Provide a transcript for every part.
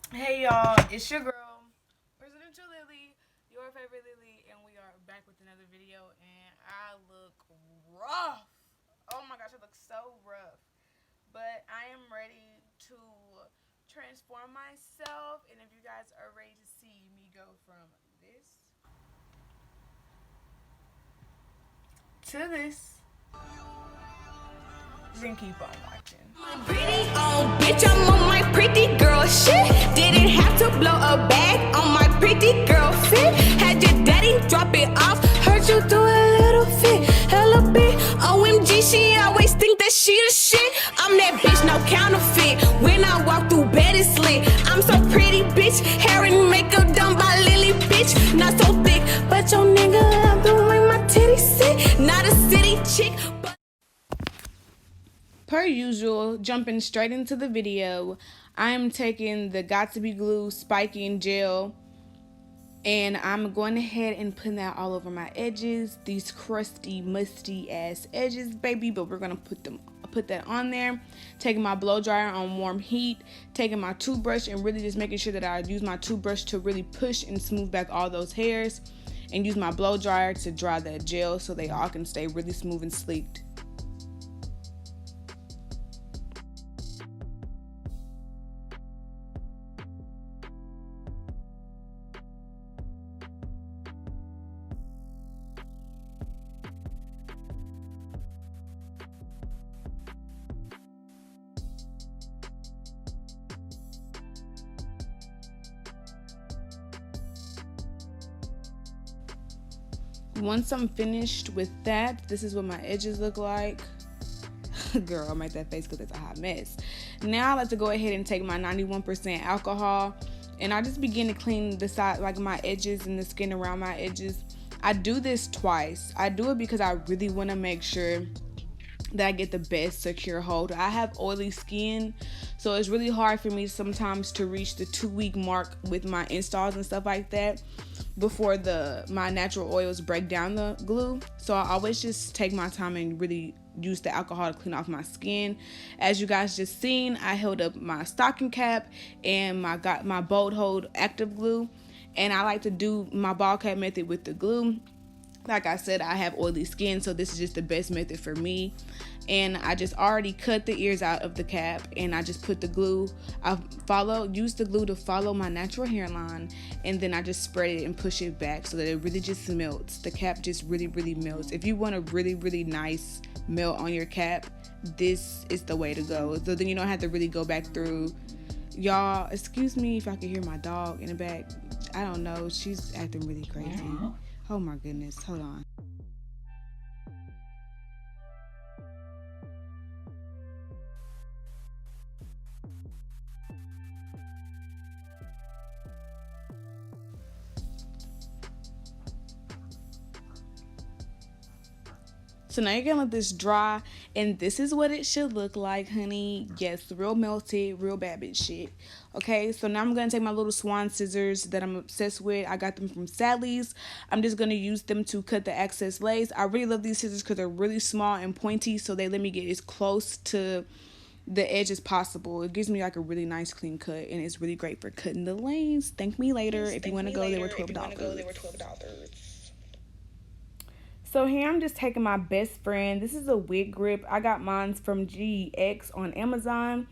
Hey y'all, it's your girl, Presidential Lily, your favorite Lily, and we are back with another video. And I look rough. Oh my gosh, I look so rough. But I am ready to transform myself. And if you guys are ready to see me go from this to this, then keep on watching. Pretty on, bitch, I'm on my pretty girl shit. Didn't have to blow a bag on my pretty girl fit. Had your daddy drop it off, heard you do a little fit, hella bit. OMG, she always think that she the shit. I'm that bitch, no counterfeit. When I walk through bed, it's lit. I'm so pretty, bitch. Hair and makeup done by Lily, bitch. Not so thick, but your nigga love the way my titties sit. Not a city chick, but Per usual, jumping straight into the video, I am taking the Got To Be Glue spiking gel and I'm going ahead and putting that all over my edges, these crusty, musty ass edges, baby. But we're gonna put that on there. Taking my blow dryer on warm heat, taking my toothbrush and really just making sure that I use my toothbrush to really push and smooth back all those hairs, and use my blow dryer to dry that gel so they all can stay really smooth and sleeked. Once I'm finished with that, this is what my edges look like. Girl, I made that face because it's a hot mess. Now I like to go ahead and take my 91% alcohol and I just begin to clean the side, like my edges and the skin around my edges. I do this twice. I do it because I really want to make sure that I get the best secure hold. I have oily skin, so it's really hard for me sometimes to reach the 2-week mark with my installs and stuff like that before my natural oils break down the glue. So I always just take my time and really use the alcohol to clean off my skin. As you guys just seen, I held up my stocking cap and got my bold hold active glue, and I like to do my ball cap method with the glue. Like I said, I have oily skin, so this is just the best method for me. And I just already cut the ears out of the cap, and I just put the glue. Use the glue to follow my natural hairline, and then I just spread it and push it back so that it really just melts. The cap just really melts. If you want a really nice melt on your cap, this is the way to go. So then you don't have to really go back through. Y'all, excuse me if I can hear my dog in the back. I don't know, she's acting really crazy. Oh my goodness, hold on. So now you're gonna let this dry, and this is what it should look like, honey. Yes, real melted, real bad bitch shit. Okay, so now I'm gonna take my little swan scissors that I'm obsessed with. I got them from Sally's. I'm just gonna use them to cut the excess lace. I really love these scissors because they're really small and pointy, so they let me get as close to the edge as possible. It gives me like a really nice clean cut, and it's really great for cutting the lanes. Thank me later. If you want to go, they were $12. So here I'm just taking my best friend. This is a wig grip. I got mine from GX on Amazon.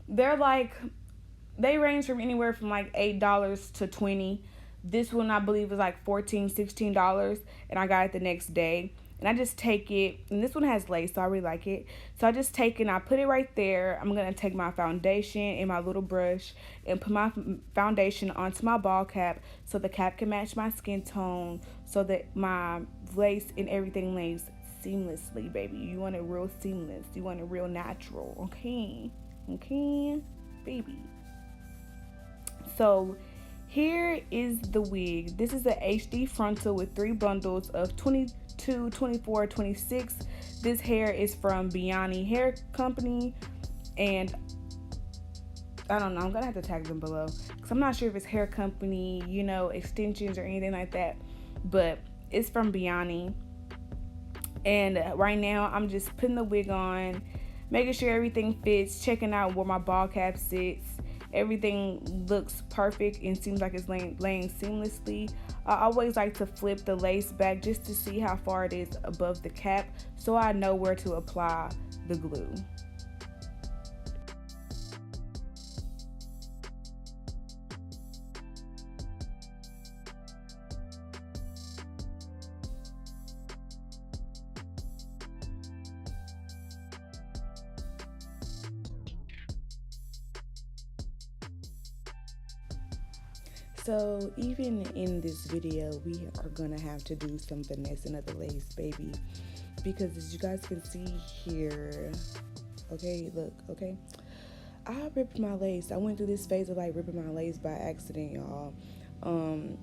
They range from anywhere from like $8 to $20. This one I believe was like $14, $16, and I got it the next day. And I just take it, and this one has lace, so I really like it. So I just take it and I put it right there. I'm gonna take my foundation and my little brush and put my foundation onto my ball cap so the cap can match my skin tone, so that my lace and everything lays seamlessly, baby. You want it real seamless. You want it real natural, okay? Okay, baby. So here is the wig. This is a HD frontal with 3 bundles of 22, 24, 26. This hair is from Beyani Hair Company, and I don't know, I'm gonna have to tag them below because I'm not sure if it's hair company, extensions or anything like that, but it's from Beyani. And right now I'm just putting the wig on, making sure everything fits, checking out where my ball cap sits, everything looks perfect and seems like it's laying seamlessly, I always like to flip the lace back just to see how far it is above the cap so I know where to apply the glue. So even in this video, we are gonna have to do some finessing of the lace, baby, because as you guys can see here, okay, look, okay, I ripped my lace. I went through this phase of like ripping my lace by accident, y'all, and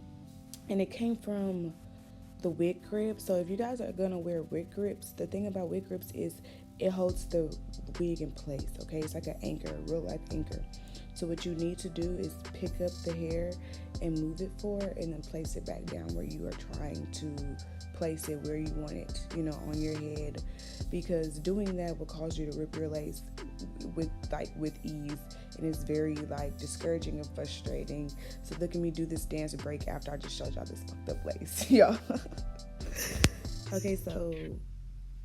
it came from the wig grip. So if you guys are gonna wear wig grips, the thing about wig grips is it holds the wig in place, okay? It's like an anchor, a real life anchor. So what you need to do is pick up the hair and move it forward and then place it back down where you are trying to place it, where you want it, you know, on your head, because doing that will cause you to rip your lace with ease, and it's very like discouraging and frustrating. So look at me do this dance break after I just showed y'all this fucked up lace, y'all. Okay, so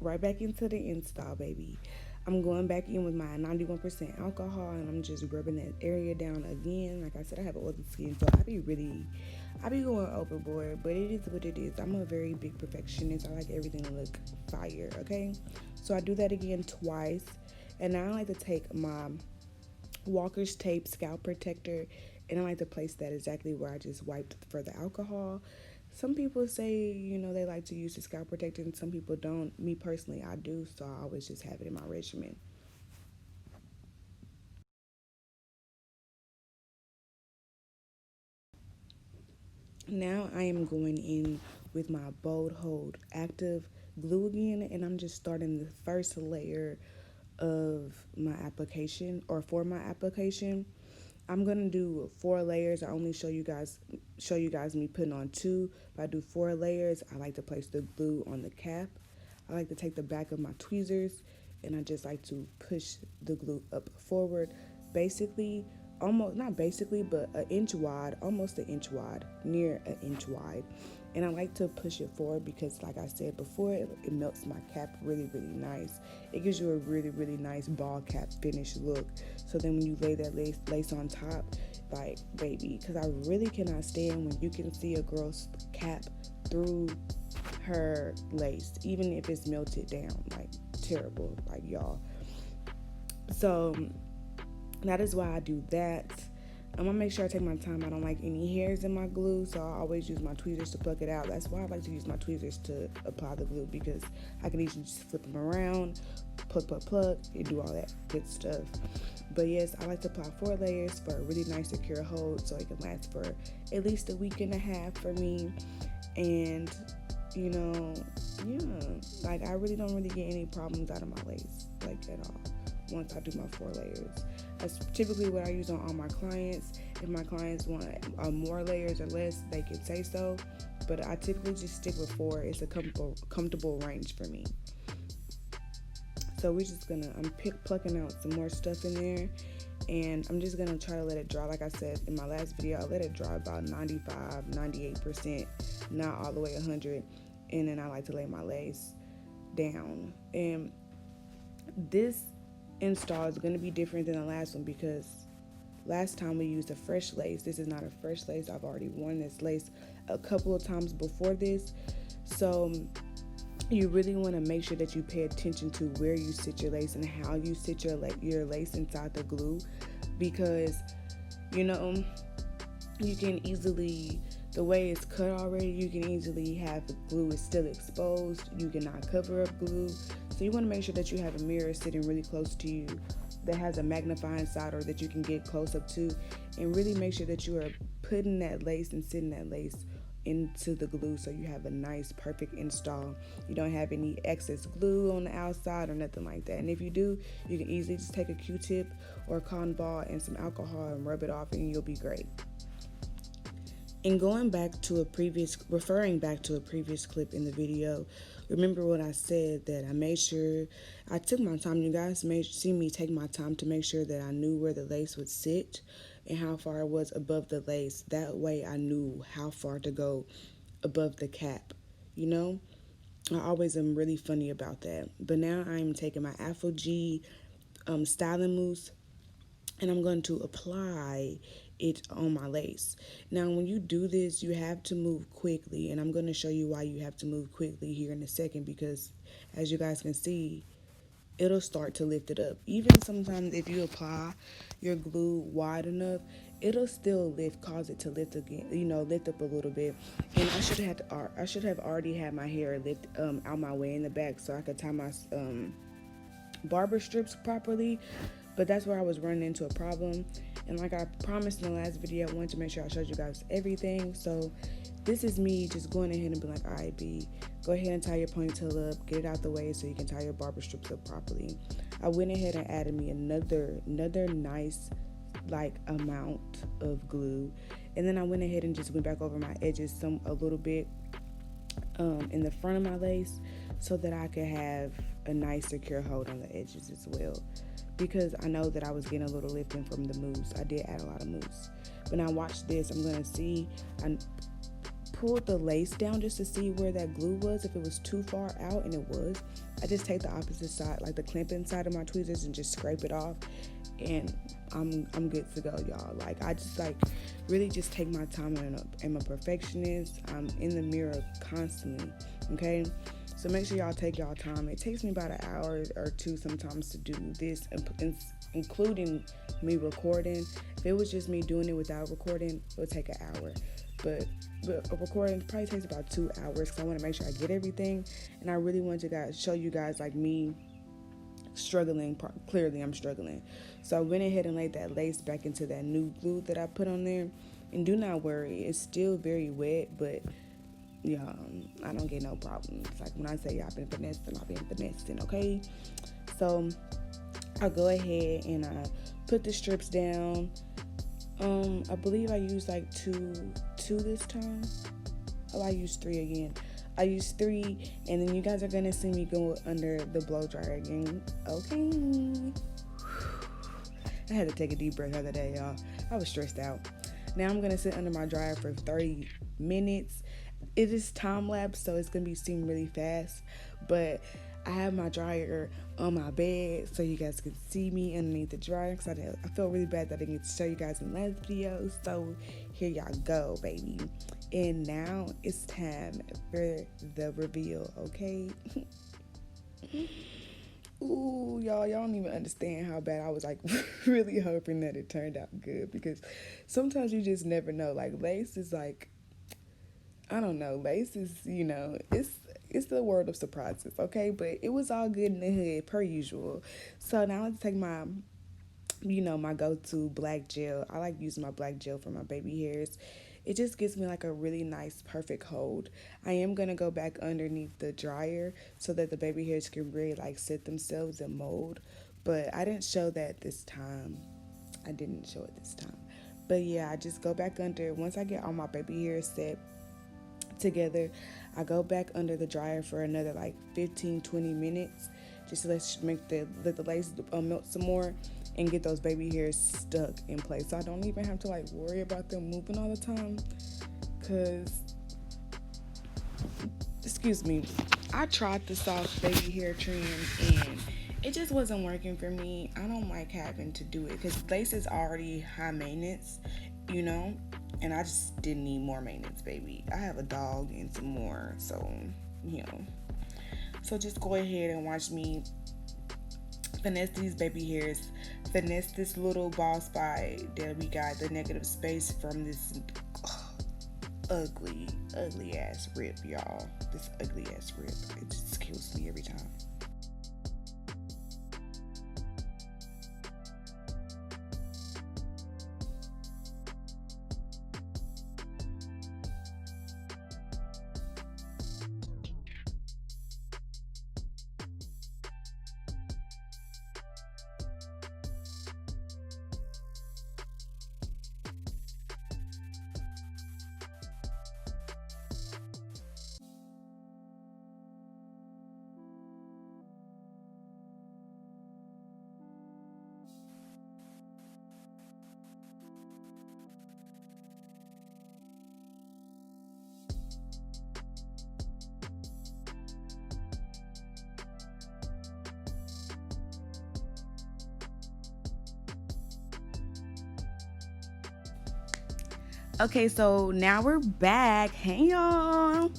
right back into the install, baby. I'm going back in with my 91% alcohol, and I'm just rubbing that area down again. Like I said, I have oily skin, so I be going overboard, but it is what it is. I'm a very big perfectionist. I like everything to look fire, okay? So I do that again twice, and now I like to take my Walker's Tape scalp protector, and I like to place that exactly where I just wiped for the alcohol. Some people say, you know, they like to use the scalp protector, and some people don't. Me personally, I do, so I always just have it in my regimen. Now I am going in with my Bold Hold Active glue again, and I'm just starting the first layer of my application, or for my application. I'm gonna do 4 layers. I only show you guys me putting on 2, but I do 4 layers. I like to place the glue on the cap. I like to take the back of my tweezers, and I just like to push the glue up forward, basically, almost not basically, but an inch wide, almost an inch wide, near an inch wide. And I like to push it forward because, like I said before, it melts my cap really, really nice. It gives you a really, really nice ball cap finish look. So then when you lay that lace on top, like, baby, because I really cannot stand when you can see a girl's cap through her lace, even if it's melted down, like, terrible, like, y'all. So that is why I do that. I'm gonna make sure I take my time. I don't like any hairs in my glue, so I always use my tweezers to pluck it out. That's why I like to use my tweezers to apply the glue, because I can easily just flip them around, pluck, and do all that good stuff. But yes, I like to apply 4 layers for a really nice secure hold, so it can last for at least a week and a half for me. And you know, yeah, like I really don't get any problems out of my lace, like, at all, once I do my 4 layers. That's typically what I use on all my clients. If my clients want more layers or less, they can say so, but I typically just stick with 4. It's a comfortable range for me. So we're just gonna, plucking out some more stuff in there, and I'm just gonna try to let it dry. Like I said in my last video, I let it dry about 95, 98%, not all the way 100, and then I like to lay my lace down. And this install is going to be different than the last one, because last time we used a fresh lace. This is not a fresh lace. I've already worn this lace a couple of times before this, so you really want to make sure that you pay attention to where you sit your lace and how you sit your lace inside the glue, because you know, you can easily, the way it's cut already, you can easily have the glue is still exposed. You cannot cover up glue. So you want to make sure that you have a mirror sitting really close to you that has a magnifying side, or that you can get close up to, and really make sure that you are putting that lace and sitting that lace into the glue, so you have a nice perfect install. You don't have any excess glue on the outside or nothing like that. And if you do, you can easily just take a Q-tip or a cotton ball and some alcohol and rub it off, and you'll be great. And referring back to a previous clip in the video, remember what I said, that I made sure I took my time. You guys may see me take my time to make sure that I knew where the lace would sit. and how far it was above the lace. That way I knew how far to go above the cap, you know? I always am really funny about that. But now I'm taking my Afro G styling mousse, and I'm going to apply it on my lace. Now, when you do this, you have to move quickly, and I'm going to show you why you have to move quickly here in a second, because as you guys can see, it'll start to lift it up. Even sometimes if you apply your glue wide enough, it'll still cause it to lift again, lift up a little bit. And I should have already had my hair lift out my way in the back so I could tie my barber strips properly, but that's where I was running into a problem. And like I promised in the last video, I wanted to make sure I showed you guys everything. So this is me just going ahead and being like, all right, B, go ahead and tie your ponytail up, get it out the way so you can tie your barber strips up properly. I went ahead and added me another nice like amount of glue, and then I went ahead and just went back over my edges a little bit in the front of my lace, so that I could have a nice secure hold on the edges as well, because I know that I was getting a little lifting from the mousse. I did add a lot of mousse. But now watch this. I'm going to see, I pulled the lace down just to see where that glue was, if it was too far out, and it was. I just take the opposite side, like the clamping side of my tweezers, and just scrape it off, and I'm good to go, y'all. Like, I just really just take my time, and I'm a perfectionist. I'm in the mirror constantly, okay? So make sure y'all take y'all time. It takes me about an hour or two sometimes to do this, including me recording. If it was just me doing it without recording, it would take an hour. But a recording probably takes about 2 hours, because I want to make sure I get everything. And I really want to show you guys like me struggling. Clearly I'm struggling. So I went ahead and laid that lace back into that new glue that I put on there. And do not worry, it's still very wet, but yeah, I don't get no problems. Like when I say I've been finessing, okay? So I'll go ahead and I put the strips down. I believe I used like two this time. Oh, I used 3 again. I used 3, and then you guys are gonna see me go under the blow dryer again. Okay. I had to take a deep breath the other day, y'all. I was stressed out. Now I'm gonna sit under my dryer for 30 minutes. It is time lapse, so it's gonna be seem really fast, but I have my dryer on my bed so you guys can see me underneath the dryer, because I feel really bad that I didn't get to show you guys in the last video. So here y'all go, baby. And now it's time for the reveal, okay? Ooh, y'all don't even understand how bad I was like really hoping that it turned out good, because sometimes you just never know. Like lace is like, I don't know, lace is, it's the world of surprises, okay? But it was all good in the hood, per usual. So now let's take my, my go-to black gel. I like using my black gel for my baby hairs. It just gives me like a really nice, perfect hold. I am going to go back underneath the dryer so that the baby hairs can really like set themselves and mold. But I didn't show that this time. But yeah, I just go back under. Once I get all my baby hairs set together, I go back under the dryer for another like 15-20 minutes, just to let the lace melt some more and get those baby hairs stuck in place, so I don't even have to like worry about them moving all the time. Because, excuse me, I tried the soft baby hair trim and it just wasn't working for me. I don't like having to do it because lace is already high maintenance, and I just didn't need more maintenance, baby. I have a dog and some more, so, So just go ahead and watch me finesse these baby hairs, finesse this little bald spot that we got, the negative space from this ugly ass rip, y'all. This ugly ass rip. It just kills me every time. Okay, so now we're back. Hey y'all.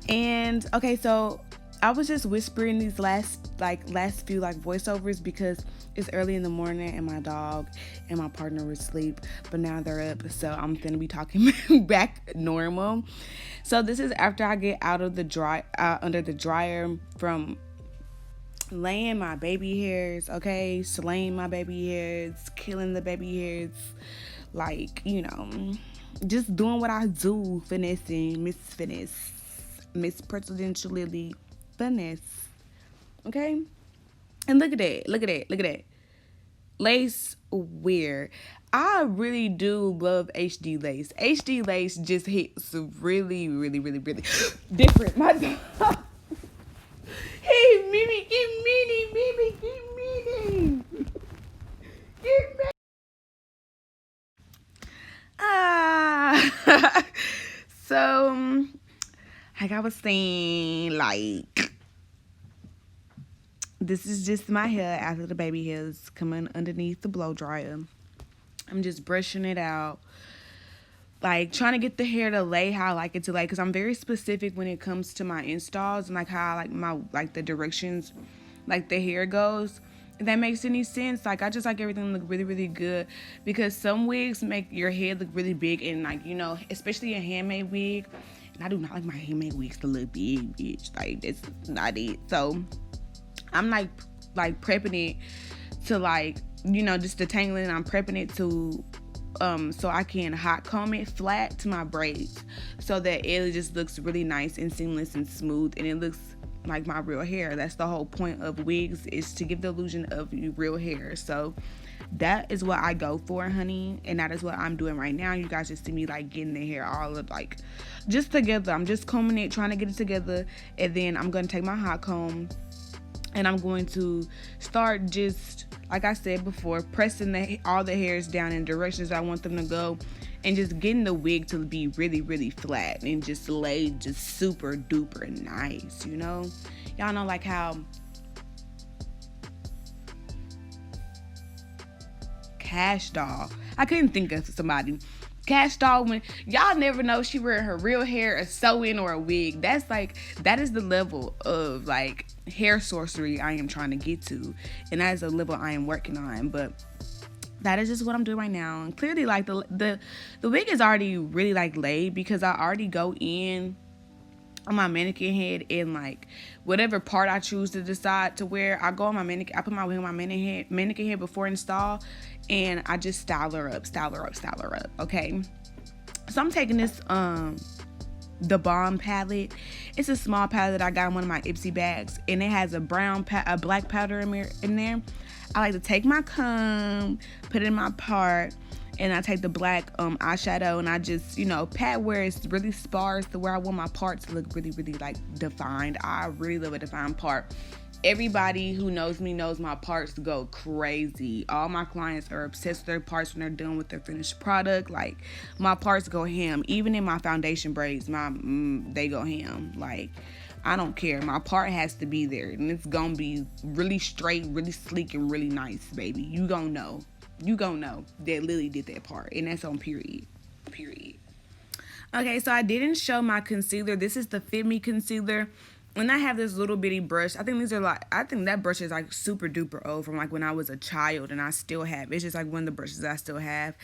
And okay, so I was just whispering these last few voiceovers because it's early in the morning and my dog and my partner was asleep, but now they're up, so I'm gonna be talking back normal. So this is after I get out of the under the dryer from laying my baby hairs, okay, slaying my baby hairs, killing the baby hairs, like, you know, just doing what I do, finessing, Miss Presidential Lily finesse, okay. And look at that, lace wear. I really do love HD lace. HD lace just hits really, really, really, really different. My dog. Hey, Mimi, get Mimi. Get me. So, like I was saying, like, this is just my hair after the baby hairs coming underneath the blow dryer. I'm just brushing it out, like trying to get the hair to lay how I like it to lay, because I'm very specific when it comes to my installs and like how I like my the directions like the hair goes. If that makes any sense, like I just like everything to look really, really good, because some wigs make your head look really big, and like, you know, especially a handmade wig, and I do not like my handmade wigs to look big, bitch. Like that's not it. So I'm like prepping it to, like, you know, just detangling. I'm prepping it to so I can hot comb it flat to my braids, so that it just looks really nice and seamless and smooth, and it looks like my real hair. That's the whole point of wigs, is to give the illusion of real hair. So that is what I go for, honey, and that is what I'm doing right now. You guys just see me like getting the hair all of like just together. I'm just combing it, trying to get it together, and then I'm gonna take my hot comb and I'm going to start, just like I said before, pressing all the hairs down in directions I want them to go, and just getting the wig to be really, really flat and just lay just super duper nice, you know? Y'all know like how Cash Doll, I couldn't think of somebody. Cash Doll, when y'all never know she wearing her real hair, a sew-in, or a wig. That's like, that is the level of like hair sorcery I am trying to get to, and that is a level I am working on. But that is just what I'm doing right now. And clearly, like the wig is already really like laid, because I already go in on my mannequin head, and like whatever part I choose to decide to wear, I go on my mannequin. I put my wig on my mannequin head before install, and I just style her up. Okay, so I'm taking this the Bomb palette. It's a small palette that I got in one of my Ipsy bags, and it has a black powder in there. I like to take my comb, put it in my part, and I take the black eyeshadow, and I just, you know, pat where it's really sparse, to where I want my parts to look really, really like defined. I really love a defined part. Everybody who knows me knows my parts go crazy. All my clients are obsessed with their parts when they're done with their finished product. Like, my parts go ham. Even in my foundation braids, they go ham. Like, I don't care. My part has to be there, and it's gonna be really straight, really sleek, and really nice, baby. You gonna know that Lily did that part, and that's on period. Okay, so I didn't show my concealer. This is the Fit Me concealer, and I have this little bitty brush. I think that brush is like super duper old, from like when I was a child, and I still have. It's just like one of the brushes I still have,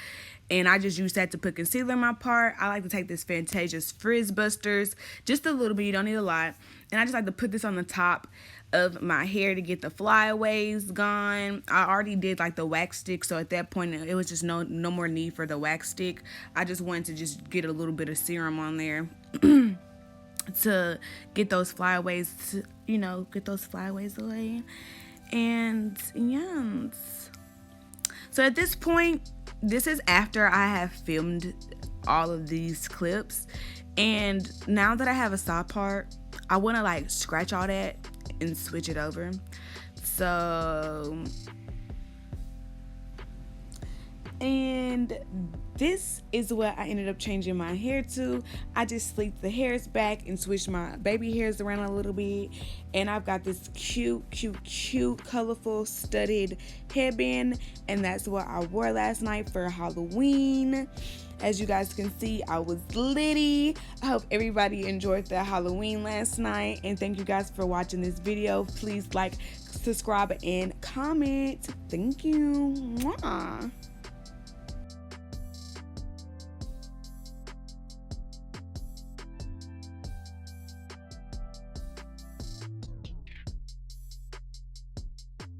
and I just use that to put concealer in my part. I like to take this Fantasia's Frizz Busters, just a little bit. You don't need a lot, and I just like to put this on the top of my hair to get the flyaways gone. I already did like the wax stick, so at that point it was just no more need for the wax stick. I just wanted to just get a little bit of serum on there to get those flyaways, away. And yes, so at this point, this is after I have filmed all of these clips, and now that I have a side part, I want to like scratch all that and switch it over. So And this is what I ended up changing my hair to. I just sleeked the hairs back and switched my baby hairs around a little bit. And I've got this cute, colorful studded headband. And that's what I wore last night for Halloween. As you guys can see, I was litty. I hope everybody enjoyed their Halloween last night. And thank you guys for watching this video. Please like, subscribe, and comment. Thank you. Mwah.